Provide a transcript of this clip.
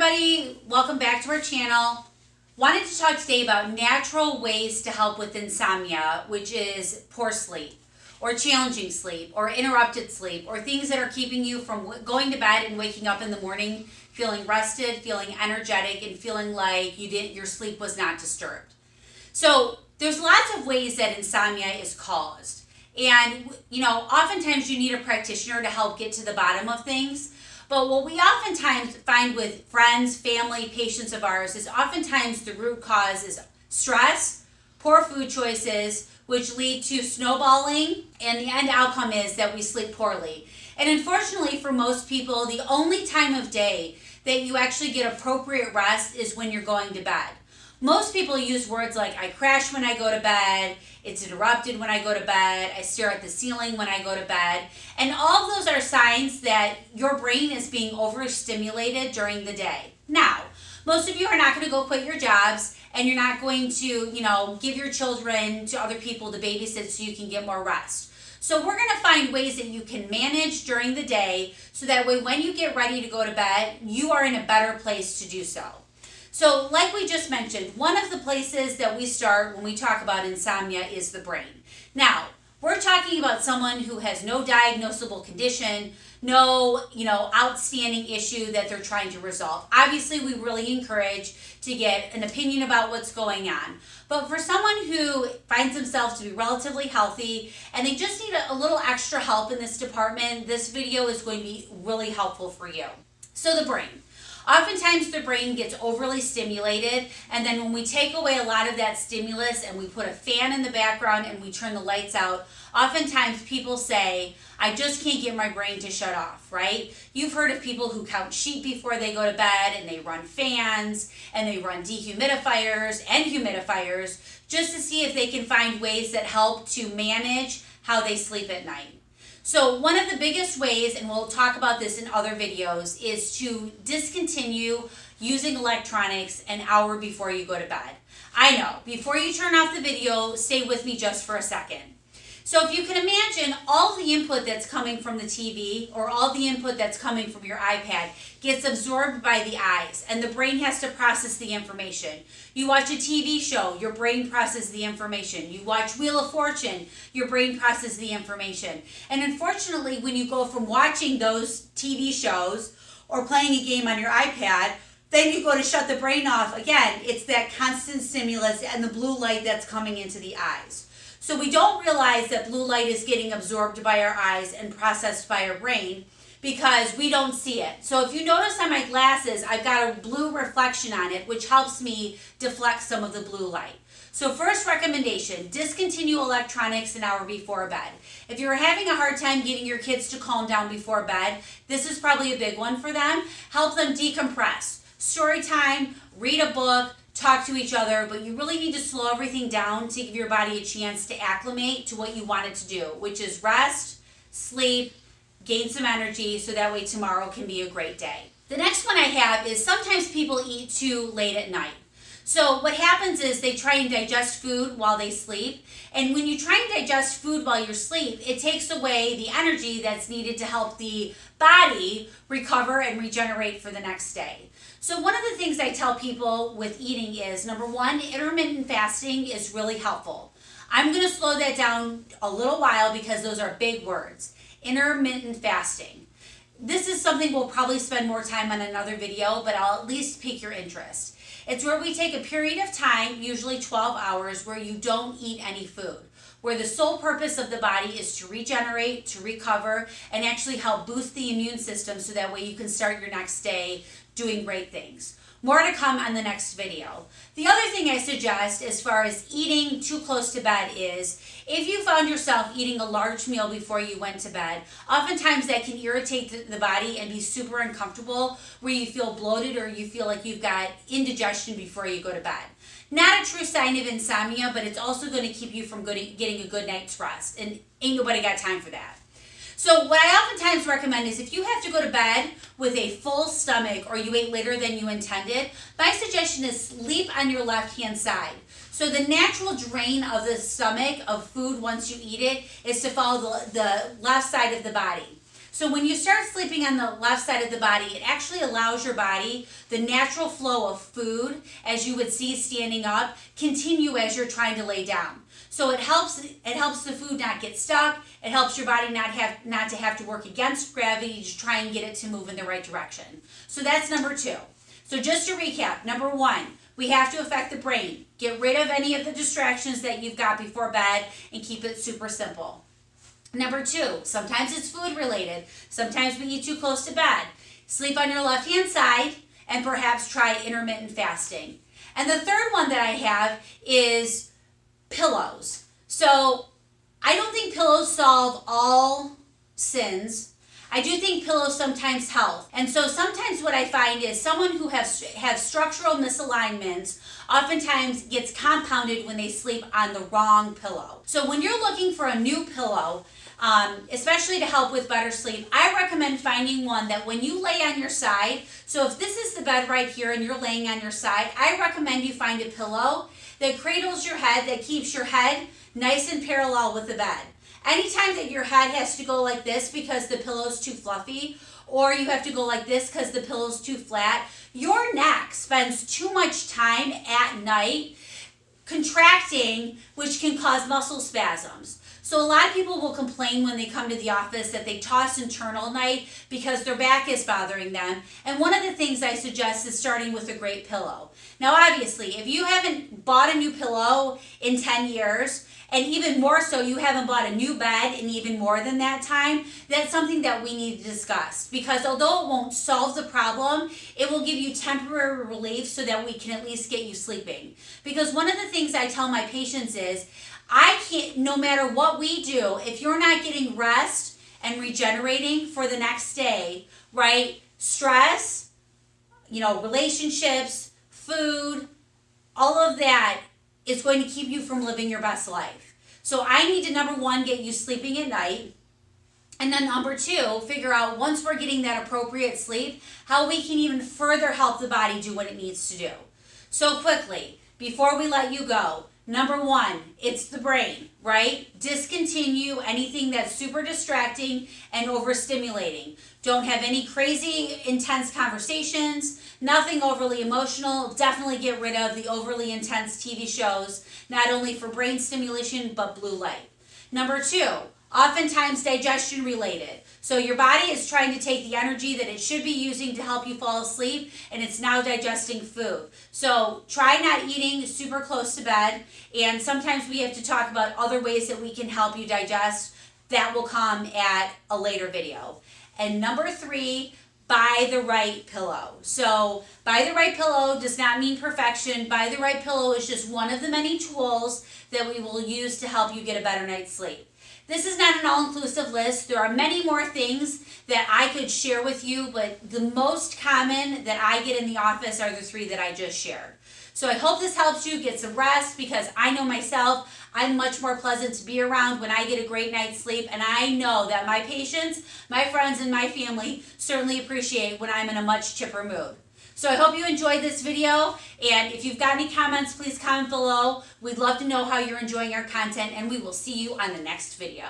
everybody, welcome back to our channel. Wanted to talk today about natural ways to help with insomnia, which is poor sleep or challenging sleep or interrupted sleep or things that are keeping you from going to bed and waking up in the morning feeling rested, feeling energetic, and feeling like your sleep was not disturbed. So there's lots of ways that insomnia is caused. And, oftentimes you need a practitioner to help get to the bottom of things. But what we oftentimes find with friends, family, patients of ours is oftentimes the root cause is stress, poor food choices, which lead to snowballing, and the end outcome is that we sleep poorly. And unfortunately for most people, the only time of day that you actually get appropriate rest is when you're going to bed. Most people use words like, I crash when I go to bed, it's interrupted when I go to bed, I stare at the ceiling when I go to bed. And all of those are signs that your brain is being overstimulated during the day. Now, most of you are not going to go quit your jobs, and you're not going to, give your children to other people to babysit so you can get more rest. So we're going to find ways that you can manage during the day so that way when you get ready to go to bed, you are in a better place to do so. So like we just mentioned, one of the places that we start when we talk about insomnia is the brain. Now, we're talking about someone who has no diagnosable condition, no, outstanding issue that they're trying to resolve. Obviously, we really encourage to get an opinion about what's going on. But for someone who finds themselves to be relatively healthy and they just need a little extra help in this department, this video is going to be really helpful for you. So the brain. Oftentimes the brain gets overly stimulated, and then when we take away a lot of that stimulus and we put a fan in the background and we turn the lights out, oftentimes people say, I just can't get my brain to shut off, right? You've heard of people who count sheep before they go to bed, and they run fans and they run dehumidifiers and humidifiers just to see if they can find ways that help to manage how they sleep at night. So one of the biggest ways, and we'll talk about this in other videos, is to discontinue using electronics an hour before you go to bed. I know, before you turn off the video, stay with me just for a second. So if you can imagine, all the input that's coming from the TV or all the input that's coming from your iPad gets absorbed by the eyes, and the brain has to process the information. You watch a TV show, your brain processes the information. You watch Wheel of Fortune, your brain processes the information. And unfortunately, when you go from watching those TV shows or playing a game on your iPad, then you go to shut the brain off. Again, it's that constant stimulus and the blue light that's coming into the eyes. So we don't realize that blue light is getting absorbed by our eyes and processed by our brain because we don't see it. So if you notice on my glasses, I've got a blue reflection on it, which helps me deflect some of the blue light. So first recommendation, discontinue electronics an hour before bed. If you're having a hard time getting your kids to calm down before bed, this is probably a big one for them. Help them decompress. Story time, read a book, talk to each other, but you really need to slow everything down to give your body a chance to acclimate to what you want it to do, which is rest, sleep, gain some energy, so that way tomorrow can be a great day. The next one I have is sometimes people eat too late at night. So what happens is they try and digest food while they sleep, and when you try and digest food while you sleep, it takes away the energy that's needed to help the body recover and regenerate for the next day. So one of the things I tell people with eating is, number one, intermittent fasting is really helpful. I'm going to slow that down a little while because those are big words. Intermittent fasting. This is something we'll probably spend more time on another video, but I'll at least pique your interest. It's where we take a period of time, usually 12 hours, where you don't eat any food, where the sole purpose of the body is to regenerate, to recover, and actually help boost the immune system so that way you can start your next day doing great things. More to come on the next video. The other thing I suggest as far as eating too close to bed is, if you found yourself eating a large meal before you went to bed, oftentimes that can irritate the body and be super uncomfortable, where you feel bloated or you feel like you've got indigestion before you go to bed. Not a true sign of insomnia, but it's also going to keep you from getting a good night's rest, and ain't nobody got time for that. So what I oftentimes recommend is, if you have to go to bed with a full stomach or you ate later than you intended, my suggestion is sleep on your left-hand side. So the natural drain of the stomach of food once you eat it is to follow the left side of the body. So when you start sleeping on the left side of the body, it actually allows your body the natural flow of food, as you would see standing up, continue as you're trying to lay down. So it helps the food not get stuck. It helps your body not to have to work against gravity to try and get it to move in the right direction. So that's number 2. So just to recap, number 1, we have to affect the brain. Get rid of any of the distractions that you've got before bed and keep it super simple. Number 2, sometimes it's food related. Sometimes we eat too close to bed. Sleep on your left hand side and perhaps try intermittent fasting. And the third one that I have is pillows. So I don't think pillows solve all sins. I do think pillows sometimes help. And so sometimes what I find is someone who has structural misalignments oftentimes gets compounded when they sleep on the wrong pillow. So when you're looking for a new pillow, especially to help with better sleep, I recommend finding one that when you lay on your side, so if this is the bed right here and you're laying on your side, I recommend you find a pillow that cradles your head, that keeps your head nice and parallel with the bed. Anytime that your head has to go like this because the pillow's too fluffy, or you have to go like this because the pillow's too flat, your neck spends too much time at night contracting, which can cause muscle spasms. So a lot of people will complain when they come to the office that they toss and turn all night because their back is bothering them. And one of the things I suggest is starting with a great pillow. Now obviously, if you haven't bought a new pillow in 10 years, and even more so, you haven't bought a new bed in even more than that time, that's something that we need to discuss. Because although it won't solve the problem, it will give you temporary relief so that we can at least get you sleeping. Because one of the things I tell my patients is, no matter what we do, if you're not getting rest and regenerating for the next day, right? Stress, relationships, food, all of that is going to keep you from living your best life. So I need to, number 1, get you sleeping at night. And then number 2, figure out, once we're getting that appropriate sleep, how we can even further help the body do what it needs to do. So quickly, before we let you go, number 1, it's the brain, right? Discontinue anything that's super distracting and overstimulating. Don't have any crazy intense conversations, nothing overly emotional. Definitely get rid of the overly intense TV shows, not only for brain stimulation, but blue light. Number 2, oftentimes digestion related. So your body is trying to take the energy that it should be using to help you fall asleep, and it's now digesting food. So try not eating super close to bed, and sometimes we have to talk about other ways that we can help you digest. That will come at a later video. And number 3, buy the right pillow. So buy the right pillow does not mean perfection. Buy the right pillow is just one of the many tools that we will use to help you get a better night's sleep. This is not an all-inclusive list. There are many more things that I could share with you, but the most common that I get in the office are the 3 that I just shared. So I hope this helps you get some rest, because I know myself, I'm much more pleasant to be around when I get a great night's sleep, and I know that my patients, my friends, and my family certainly appreciate when I'm in a much chipper mood. So I hope you enjoyed this video, and if you've got any comments, please comment below. We'd love to know how you're enjoying our content, and we will see you on the next video.